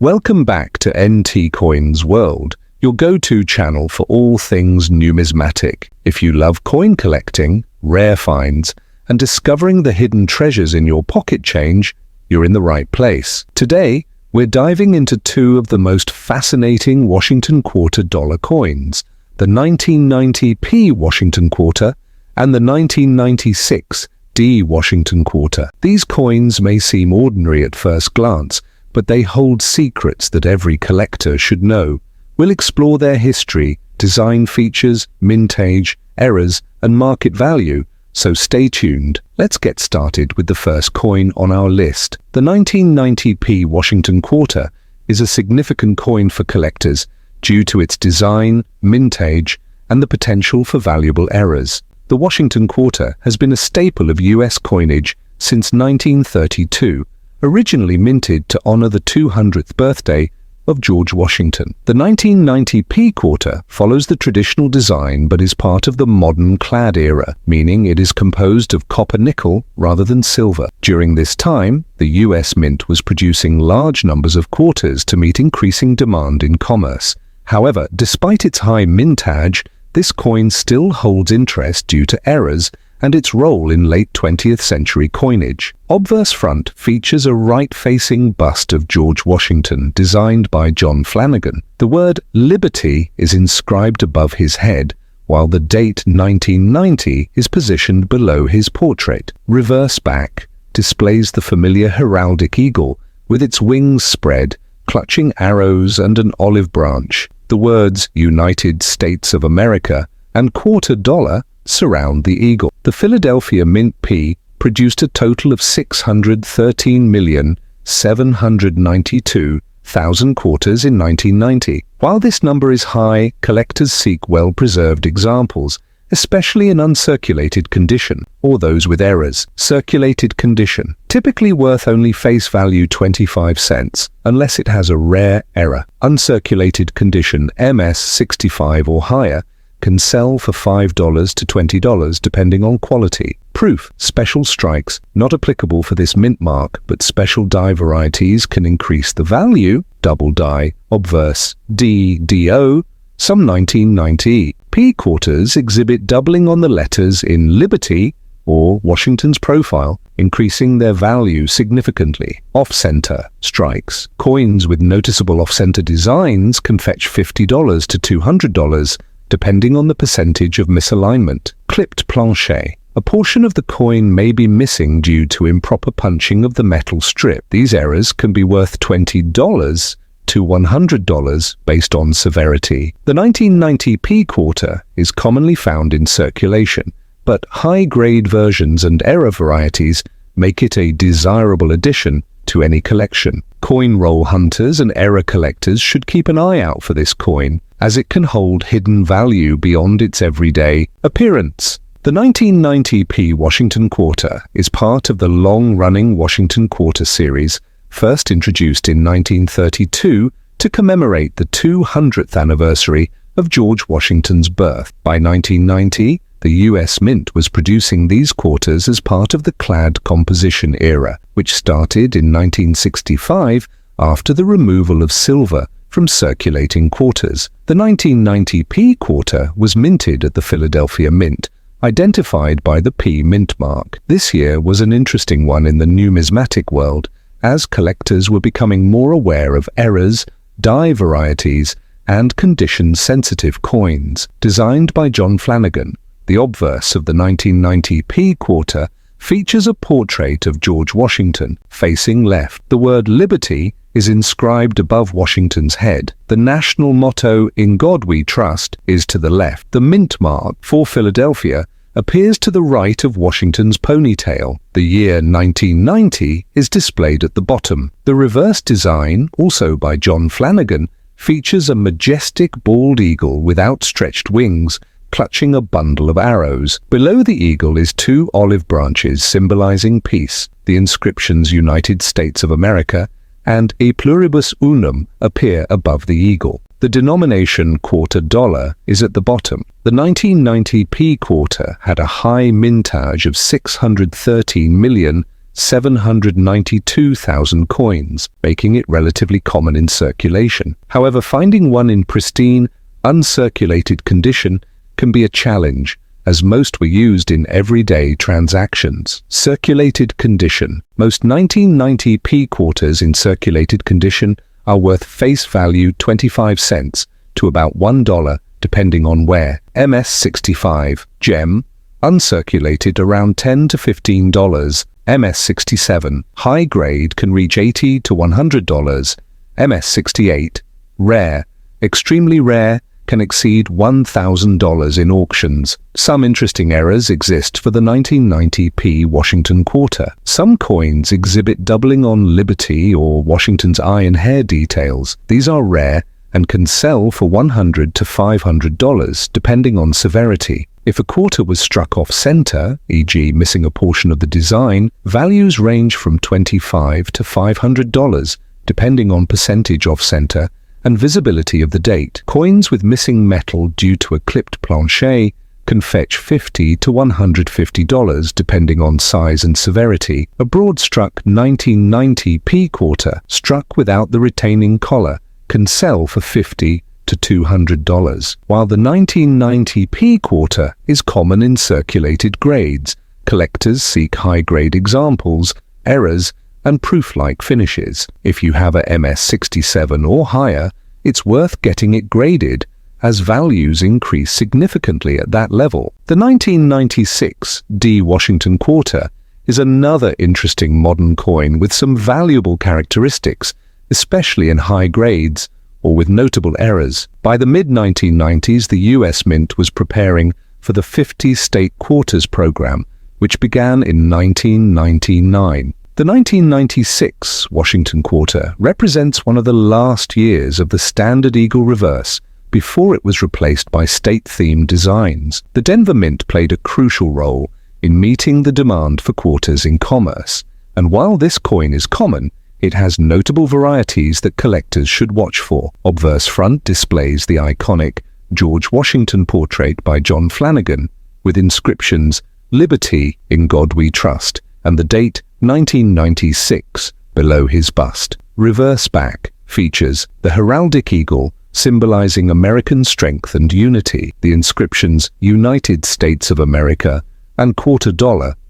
Welcome back to NT Coins World, your go-to channel for all things numismatic. If you love coin collecting, rare finds, and discovering the hidden treasures in your pocket change, you're in the right place. Today, we're diving into two of the most fascinating Washington Quarter dollar coins, the 1990p Washington Quarter and the 1996 D Washington Quarter. These coins may seem ordinary at first glance, but they hold secrets that every collector should know. We'll explore their history, design features, mintage, errors, and market value, so stay tuned. Let's get started with the first coin on our list. The 1990p Washington Quarter is a significant coin for collectors due to its design, mintage, and the potential for valuable errors. The Washington Quarter has been a staple of U.S. coinage since 1932, originally minted to honor the 200th birthday of George Washington. The 1990p quarter follows the traditional design but is part of the modern clad era, meaning it is composed of copper-nickel rather than silver. During this time, the U.S. Mint was producing large numbers of quarters to meet increasing demand in commerce. However, despite its high mintage, this coin still holds interest due to errors and its role in late 20th century coinage. Obverse front features a right-facing bust of George Washington designed by John Flanagan. The word Liberty is inscribed above his head, while the date 1990 is positioned below his portrait. Reverse back displays the familiar heraldic eagle with its wings spread, clutching arrows and an olive branch. The words United States of America and quarter dollar surround the eagle. The Philadelphia Mint P produced a total of 613,792,000 quarters in 1990. While this number is high, collectors seek well-preserved examples, especially in uncirculated condition or those with errors. Circulated condition, typically worth only face value 25 cents, unless it has a rare error. Uncirculated condition MS65 or higher can sell for $5 to $20 depending on quality. Proof, special strikes, not applicable for this mint mark, but special die varieties can increase the value. Double die, obverse, DDO, some 1990 P quarters exhibit doubling on the letters in Liberty or Washington's profile, increasing their value significantly. Off-center strikes, coins with noticeable off-center designs can fetch $50 to $200, depending on the percentage of misalignment. Clipped planche. A portion of the coin may be missing due to improper punching of the metal strip. These errors can be worth $20 to $100 based on severity. The 1990p quarter is commonly found in circulation, but high-grade versions and error varieties make it a desirable addition to any collection. Coin roll hunters and error collectors should keep an eye out for this coin, as it can hold hidden value beyond its everyday appearance. The 1990p Washington Quarter is part of the long-running Washington Quarter series, first introduced in 1932 to commemorate the 200th anniversary of George Washington's birth. By 1990, the U.S. Mint was producing these quarters as part of the clad composition era, which started in 1965 after the removal of silver from circulating quarters. The 1990p quarter was minted at the Philadelphia Mint, identified by the P mint mark. This year was an interesting one in the numismatic world, as collectors were becoming more aware of errors, die varieties, and condition-sensitive coins. Designed by John Flanagan, the obverse of the 1990p quarter features a portrait of George Washington, facing left. The word Liberty is inscribed above Washington's head. The national motto, "In God We Trust," is to the left. The mint mark for Philadelphia appears to the right of Washington's ponytail. The year 1990 is displayed at the bottom. The reverse design, also by John Flanagan, features a majestic bald eagle with outstretched wings, clutching a bundle of arrows. Below the eagle is two olive branches symbolizing peace. The inscriptions United States of America and E pluribus unum appear above the eagle. The denomination quarter dollar is at the bottom. The 1990p quarter had a high mintage of 613 million 792,000 coins, making it relatively common in circulation. However, finding one in pristine, uncirculated condition can be a challenge, as most were used in everyday transactions. Circulated condition. Most 1990p quarters in circulated condition are worth face value 25 cents to about $1, depending on where. MS65 gem, uncirculated around $10 to $15. MS67 high grade can reach $80 to $100. MS68 rare, extremely rare, can exceed $1,000 in auctions. Some interesting errors exist for the 1990p Washington quarter. Some coins exhibit doubling on Liberty or Washington's eye and hair details. These are rare and can sell for $100 to $500, depending on severity. If a quarter was struck off center, e.g. missing a portion of the design, values range from $25 to $500, depending on percentage off center and visibility of the date. Coins with missing metal due to a clipped planchet can fetch $50 to $150, depending on size and severity. A broad-struck 1990p quarter, struck without the retaining collar, can sell for $50 to $200, while the 1990p quarter is common in circulated grades. Collectors seek high-grade examples, errors, and proof-like finishes. If you have a MS67 or higher, it's worth getting it graded, as values increase significantly at that level. The 1996 D Washington quarter is another interesting modern coin with some valuable characteristics, especially in high grades or with notable errors. By the mid-1990s, the US Mint was preparing for the 50 state quarters program, which began in 1999. The 1996 Washington quarter represents one of the last years of the Standard Eagle reverse before it was replaced by state-themed designs. The Denver Mint played a crucial role in meeting the demand for quarters in commerce, and while this coin is common, it has notable varieties that collectors should watch for. Obverse front displays the iconic George Washington portrait by John Flanagan, with inscriptions "Liberty, in God We Trust," and the date 1996 below his bust. Reverse back features the heraldic eagle symbolizing American strength and unity. The inscriptions "United States of America" and $quarter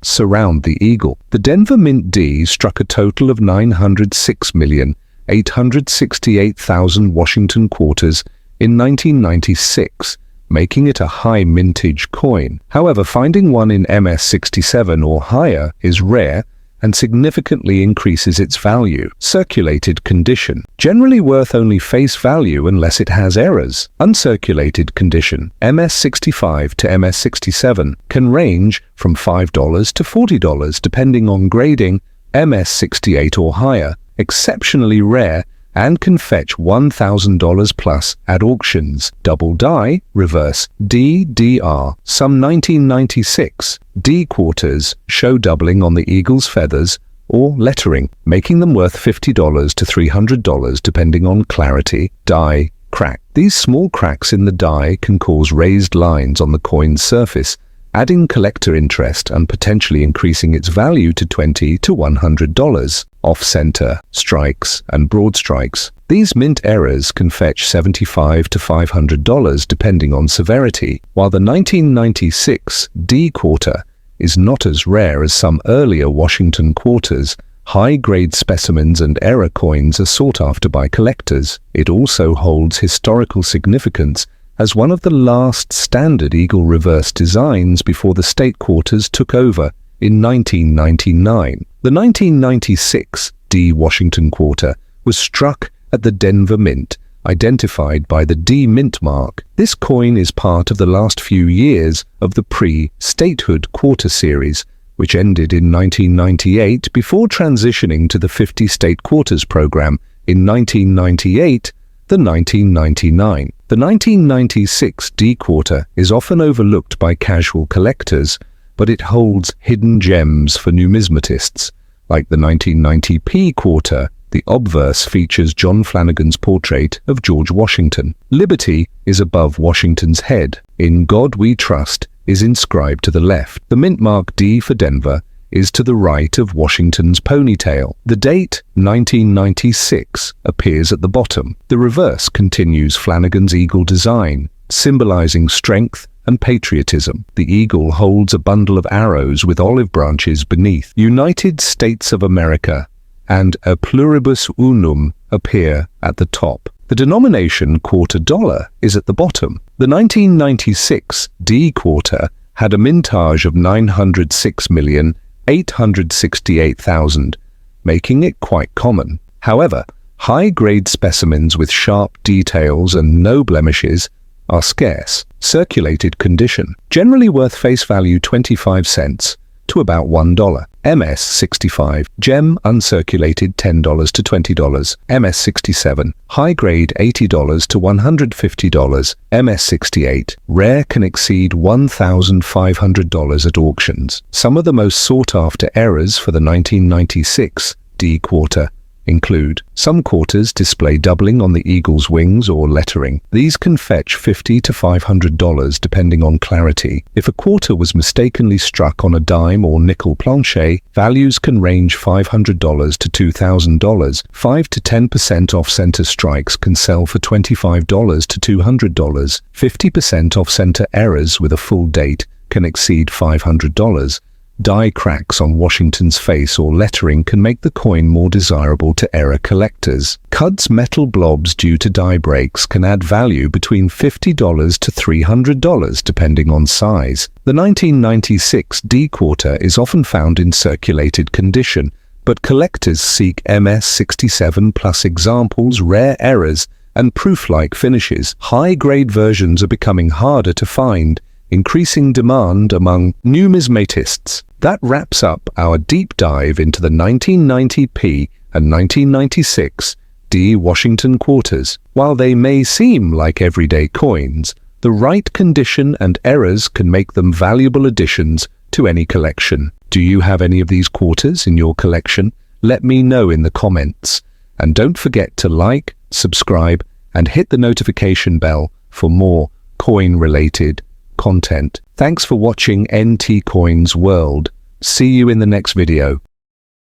surround the eagle. The Denver Mint D struck a total of 906,868,000 Washington quarters in 1996, making it a high mintage coin. However, finding one in MS67 or higher is rare and significantly increases its value. Circulated condition. Generally worth only face value unless it has errors. Uncirculated condition. MS65 to MS67 can range from $5 to $40 depending on grading. MS68 or higher, exceptionally rare and can fetch $1,000 plus at auctions. Double die, reverse DDR. Some 1996 D quarters show doubling on the eagle's feathers or lettering, making them worth $50 to $300 depending on clarity. Die crack. These small cracks in the die can cause raised lines on the coin's surface, adding collector interest and potentially increasing its value to $20 to $100. Off-center, strikes, and broad strikes. These mint errors can fetch $75 to $500 depending on severity, while the 1996 D quarter is not as rare as some earlier Washington quarters. High-grade specimens and error coins are sought after by collectors. It also holds historical significance as one of the last Standard Eagle reverse designs before the state quarters took over in 1999. The 1996 D Washington quarter was struck at the Denver Mint, identified by the D Mint mark. This coin is part of the last few years of the pre-statehood quarter series, which ended in 1998 before transitioning to the 50 state quarters program in 1998, the 1999. The 1996 D quarter is often overlooked by casual collectors, but it holds hidden gems for numismatists. Like the 1990p quarter, the obverse features John Flanagan's portrait of George Washington. Liberty is above Washington's head. In God We Trust is inscribed to the left. The mint mark D for Denver is to the right of Washington's ponytail. The date, 1996, appears at the bottom. The reverse continues Flanagan's eagle design, symbolizing strength and patriotism. The eagle holds a bundle of arrows with olive branches beneath. United States of America and a pluribus unum appear at the top. The denomination quarter dollar is at the bottom. The 1996 D quarter had a mintage of 906,868,000, making it quite common. However, high-grade specimens with sharp details and no blemishes are scarce. Circulated condition, generally worth face value 25 cents to about $1. MS65, gem uncirculated $10 to $20. MS67, high grade $80 to $150. MS68, rare can exceed $1,500 at auctions. Some of the most sought after errors for the 1996 D quarter include: some quarters display doubling on the eagle's wings or lettering. These can fetch $50 to $500 depending on clarity. If a quarter was mistakenly struck on a dime or nickel planche, values can range $500 to $2,000. 5 to 10% off-center strikes can sell for $25 to $200. 50% off-center errors with a full date can exceed $500. Die cracks on Washington's face or lettering can make the coin more desirable to error collectors. Cud's metal blobs due to die breaks can add value between $50 to $300 depending on size. The 1996 D quarter is often found in circulated condition, but collectors seek MS67 plus examples, rare errors, and proof-like finishes. High-grade versions are becoming harder to find, increasing demand among numismatists. That wraps up our deep dive into the 1990p and 1996 D Washington quarters. While they may seem like everyday coins, the right condition and errors can make them valuable additions to any collection. Do you have any of these quarters in your collection? Let me know in the comments. And don't forget to like, subscribe, and hit the notification bell for more coin-related content. Thanks for watching NT Coins World. See you in the next video.